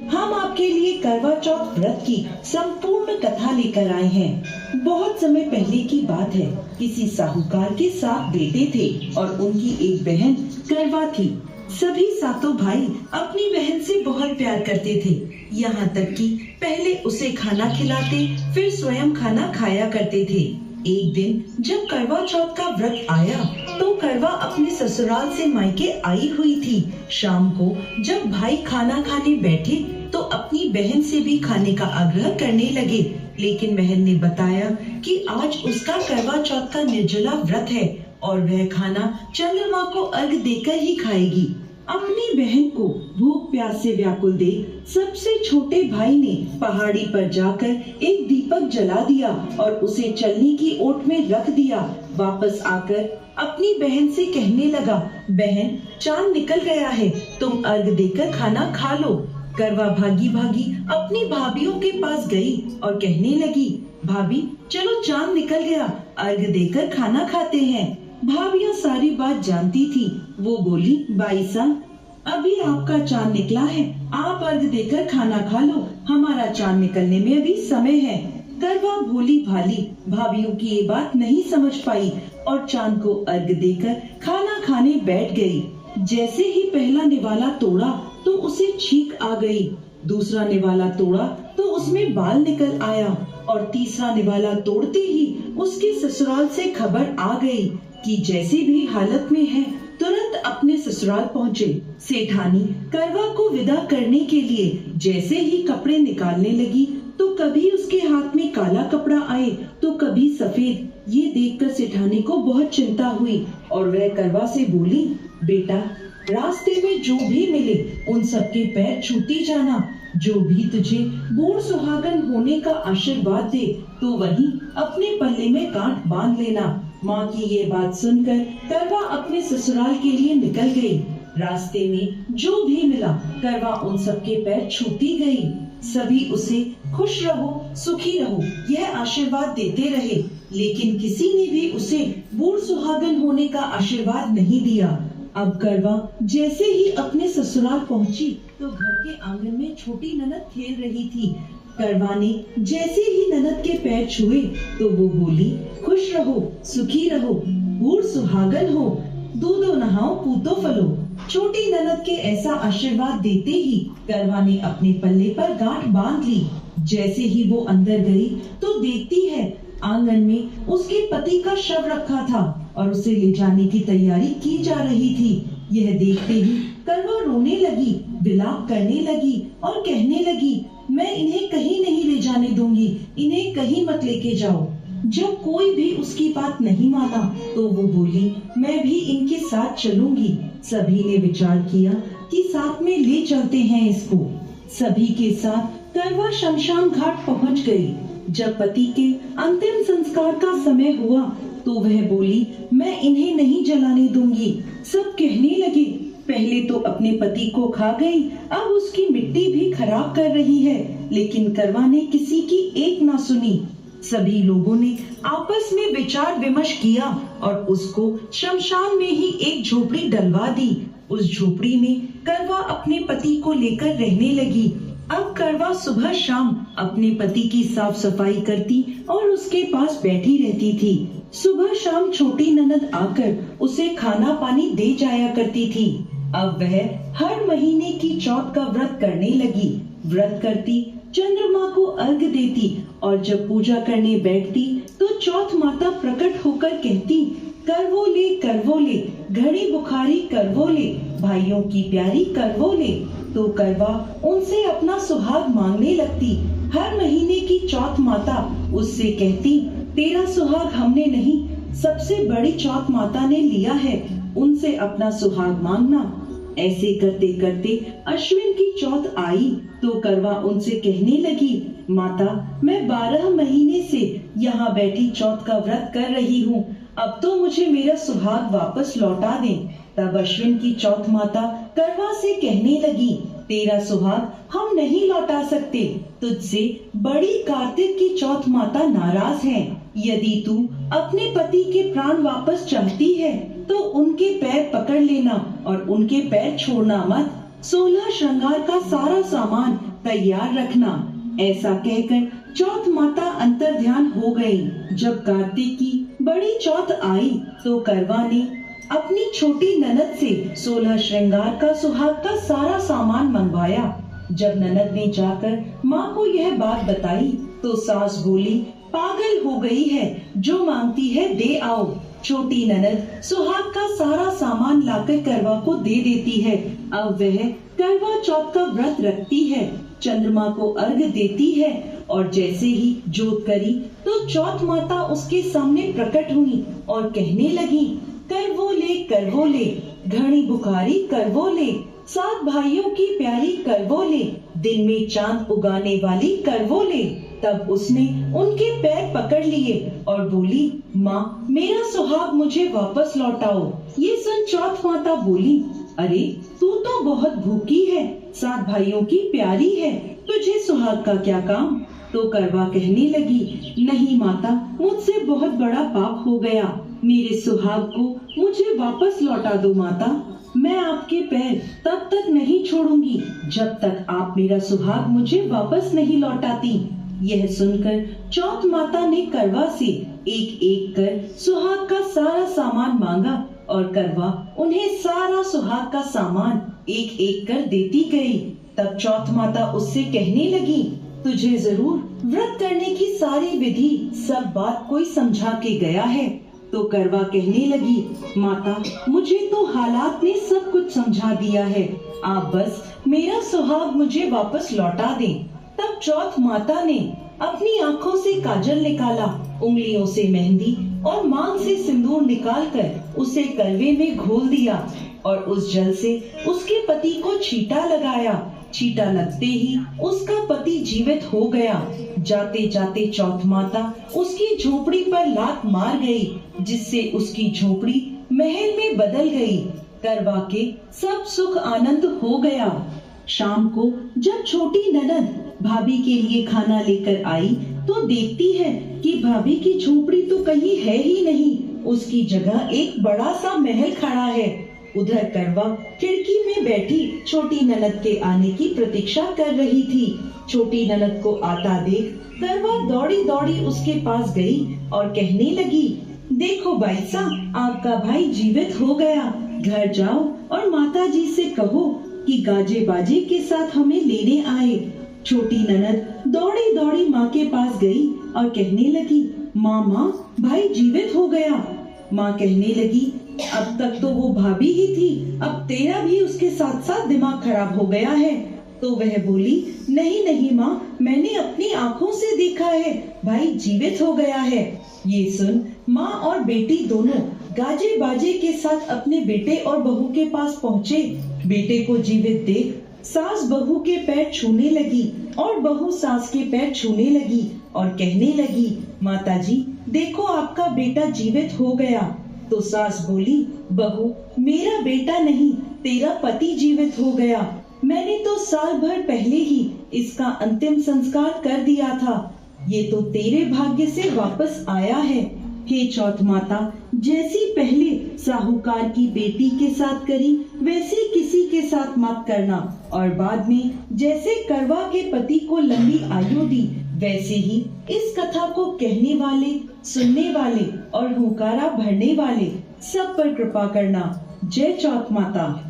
हम आपके लिए करवा चौथ व्रत की संपूर्ण कथा लेकर आए हैं। बहुत समय पहले की बात है। किसी साहूकार के 7 बेटे थे और उनकी एक बहन करवा थी। सभी सातों भाई अपनी बहन से बहुत प्यार करते थे, यहाँ तक कि पहले उसे खाना खिलाते, फिर स्वयं खाना खाया करते थे। एक दिन जब करवा चौथ का व्रत आया तो करवा अपने ससुराल से मायके आई हुई थी। शाम को जब भाई खाना खाने बैठे तो अपनी बहन से भी खाने का आग्रह करने लगे, लेकिन बहन ने बताया कि आज उसका करवा चौथ का निर्जला व्रत है और वह खाना चंद्रमा को अर्घ देकर ही खाएगी। अपनी बहन को भूख प्यास से व्याकुल देख सबसे छोटे भाई ने पहाड़ी पर जाकर एक दीपक जला दिया और उसे चलनी की ओट में रख दिया। वापस आकर अपनी बहन से कहने लगा, बहन चांद निकल गया है, तुम अर्घ देकर खाना खा लो। करवा भागी भागी अपनी भाभीियों के पास गई और कहने लगी, भाभी चलो चांद निकल गया, अर्घ देकर खाना खाते हैं। भाभियां सारी बात जानती थी। वो बोली, बाई साहब अभी आपका चांद निकला है, आप अर्घ देकर खाना खा लो, हमारा चांद निकलने में अभी समय है। करवा भोली भाली भाभियों की ये बात नहीं समझ पाई और चांद को अर्घ देकर खाना खाने बैठ गई। जैसे ही पहला निवाला तोड़ा तो उसे छींक आ गई, दूसरा निवाला तोड़ा तो उसमें बाल निकल आया और तीसरा निवाला तोड़ते ही उसके ससुराल से खबर आ गई कि जैसी भी हालत में है तुरंत अपने ससुराल पहुँचे। सेठानी करवा को विदा करने के लिए जैसे ही कपड़े निकालने लगी तो कभी उसके हाथ में काला कपड़ा आए तो कभी सफेद। ये देखकर सेठानी को बहुत चिंता हुई और वह करवा से बोली, बेटा रास्ते में जो भी मिले उन सबके पैर छूती जाना, जो भी तुझे बूढ़ सुहागन होने का आशीर्वाद दे तो वही अपने पल्ले में गांठ बांध लेना। माँ की ये बात सुनकर करवा अपने ससुराल के लिए निकल गई। रास्ते में जो भी मिला करवा उन सबके पैर छूती गई। सभी उसे खुश रहो सुखी रहो यह आशीर्वाद देते रहे, लेकिन किसी ने भी उसे बूढ़ सुहागन होने का आशीर्वाद नहीं दिया। अब करवा जैसे ही अपने ससुराल पहुंची तो घर के आंगन में छोटी ननद खेल रही थी। करवा ने जैसे ही ननद के पैर छुए तो वो बोली, खुश रहो सुखी रहो बूढ़ सुहागन हो, दूधो नहाओ पूतो फलो। छोटी ननद के ऐसा आशीर्वाद देते ही करवा ने अपने पल्ले पर गांठ बांध ली। जैसे ही वो अंदर गई तो देखती है आंगन में उसके पति का शव रखा था और उसे ले जाने की तैयारी की जा रही थी। यह देखते ही करवा रोने लगी, विलाप करने लगी और कहने लगी, मैं इन्हें कहीं नहीं ले जाने दूंगी, इन्हें कहीं मत लेके जाओ। जब कोई भी उसकी बात नहीं माना तो वो बोली, मैं भी इनके साथ चलूंगी। सभी ने विचार किया कि साथ में ले चलते हैं इसको। सभी के साथ करवा शमशान घाट पहुंच गई। जब पति के अंतिम संस्कार का समय हुआ तो वह बोली, मैं इन्हें नहीं जलाने दूंगी। सब कहने लगे, पहले तो अपने पति को खा गई, अब उसकी मिट्टी भी खराब कर रही है, लेकिन करवा ने किसी की एक ना सुनी। सभी लोगों ने आपस में विचार विमर्श किया और उसको शमशान में ही एक झोपड़ी डलवा दी। उस झोपड़ी में करवा अपने पति को लेकर रहने लगी। अब करवा सुबह शाम अपने पति की साफ सफाई करती और उसके पास बैठी रहती थी। सुबह शाम छोटी ननद आकर उसे खाना पानी दे जाया करती थी। अब वह हर महीने की चौथ का व्रत करने लगी। व्रत करती, चंद्रमा को अर्घ देती और जब पूजा करने बैठती तो चौथ माता प्रकट होकर कहती, करवो ले घड़ी बुखारी करवो ले, भाइयों की प्यारी करवो ले। तो करवा उनसे अपना सुहाग मांगने लगती। हर महीने की चौथ माता उससे कहती, तेरा सुहाग हमने नहीं, सबसे बड़ी चौथ माता ने लिया है, उनसे अपना सुहाग मांगना। ऐसे करते करते अश्विन की चौथ आई तो करवा उनसे कहने लगी, माता मैं 12 महीने से यहाँ बैठी चौथ का व्रत कर रही हूँ, अब तो मुझे मेरा सुहाग वापस लौटा दें। तब अश्विन की चौथ माता करवा से कहने लगी, तेरा सुहाग हम नहीं लौटा सकते, तुझसे बड़ी कार्तिक की चौथ माता नाराज है। यदि तू अपने पति के प्राण वापस चाहती है तो उनके पैर पकड़ लेना और उनके पैर छोड़ना मत। 16 श्रृंगार का सारा सामान तैयार रखना। ऐसा कहकर चौथ माता अंतर ध्यान हो गई। जब कार्तिक की बड़ी चौथ आई तो करवा ने अपनी छोटी ननद से 16 श्रृंगार का सुहाग का सारा सामान मंगवाया। जब ननद ने जाकर माँ को यह बात बताई तो सास बोली, पागल हो गई है, जो मांगती है दे आओ। छोटी ननद सुहाग का सारा सामान लाकर करवा को दे देती है। अब वह करवा चौथ का व्रत रखती है, चंद्रमा को अर्घ देती है और जैसे ही जोत करी तो चौथ माता उसके सामने प्रकट हुई और कहने लगी, करवो ले, घड़ी बुखारी करवो ले, 7 भाइयों की प्यारी करवो ले, दिन में चांद उगाने वाली करवो ले। तब उसने उनके पैर पकड़ लिए और बोली, माँ मेरा सुहाग मुझे वापस लौटाओ। ये सुन चौथ माता बोली, अरे तू तो बहुत भूखी है, 7 भाइयों की प्यारी है, तुझे सुहाग का क्या काम। तो करवा कहने लगी, नहीं माता, मुझसे बहुत बड़ा पाप हो गया, मेरे सुहाग को मुझे वापस लौटा दो माता। मैं आपके पैर तब तक नहीं छोड़ूंगी जब तक आप मेरा सुहाग मुझे वापस नहीं लौटाती। यह सुनकर चौथ माता ने करवा से एक एक कर सुहाग का सारा सामान मांगा और करवा उन्हें सारा सुहाग का सामान एक एक कर देती गई। तब चौथ माता उससे कहने लगी, तुझे जरूर व्रत करने की सारी विधि सब बात कोई समझा के गया है। तो करवा कहने लगी, माता मुझे तो हालात ने सब कुछ समझा दिया है, आप बस मेरा सुहाग मुझे वापस लौटा दें। तब चौथ माता ने अपनी आँखों से काजल निकाला, उंगलियों से मेहंदी और मांग से सिंदूर निकालकर उसे करवे में घोल दिया और उस जल से उसके पति को छींटा लगाया। छींटा लगते ही उसका पति जीवित हो गया। जाते जाते चौथ माता उसकी झोपड़ी पर लात मार गई, जिससे उसकी झोपड़ी महल में बदल गई। करवा के सब सुख आनंद हो गया। शाम को जब छोटी ननद भाभी के लिए खाना लेकर आई तो देखती है कि भाभी की झोपड़ी तो कहीं है ही नहीं, उसकी जगह एक बड़ा सा महल खड़ा है। उधर करवा खिड़की में बैठी छोटी ननद के आने की प्रतीक्षा कर रही थी। छोटी ननद को आता देख करवा दौड़ी दौड़ी उसके पास गई और कहने लगी, देखो भाई साहब, आपका भाई जीवित हो गया। घर जाओ और माता जी से कहो कि गाजे बाजे के साथ हमें लेने आए। छोटी ननद दौड़ी दौड़ी माँ के पास गई और कहने लगी, माँ भाई जीवित हो गया। माँ कहने लगी, अब तक तो वो भाभी ही थी, अब तेरा भी उसके साथ साथ दिमाग खराब हो गया है। तो वह बोली, नहीं नहीं माँ, मैंने अपनी आँखों से देखा है, भाई जीवित हो गया है। ये सुन माँ और बेटी दोनों गाजे बाजे के साथ अपने बेटे और बहू के पास पहुँचे। बेटे को जीवित देख सास बहू के पैर छूने लगी और बहू सास के पैर छूने लगी और कहने लगी, माताजी देखो आपका बेटा जीवित हो गया। तो सास बोली, बहू मेरा बेटा नहीं, तेरा पति जीवित हो गया। मैंने तो साल भर पहले ही इसका अंतिम संस्कार कर दिया था, ये तो तेरे भाग्य से वापस आया है। हे चौथ माता, जैसी पहले साहूकार की बेटी के साथ करी वैसे किसी के साथ मत करना, और बाद में जैसे करवा के पति को लंबी आयु दी वैसे ही इस कथा को कहने वाले, सुनने वाले और हुंकारा भरने वाले सब पर कृपा करना। जय चौथ माता।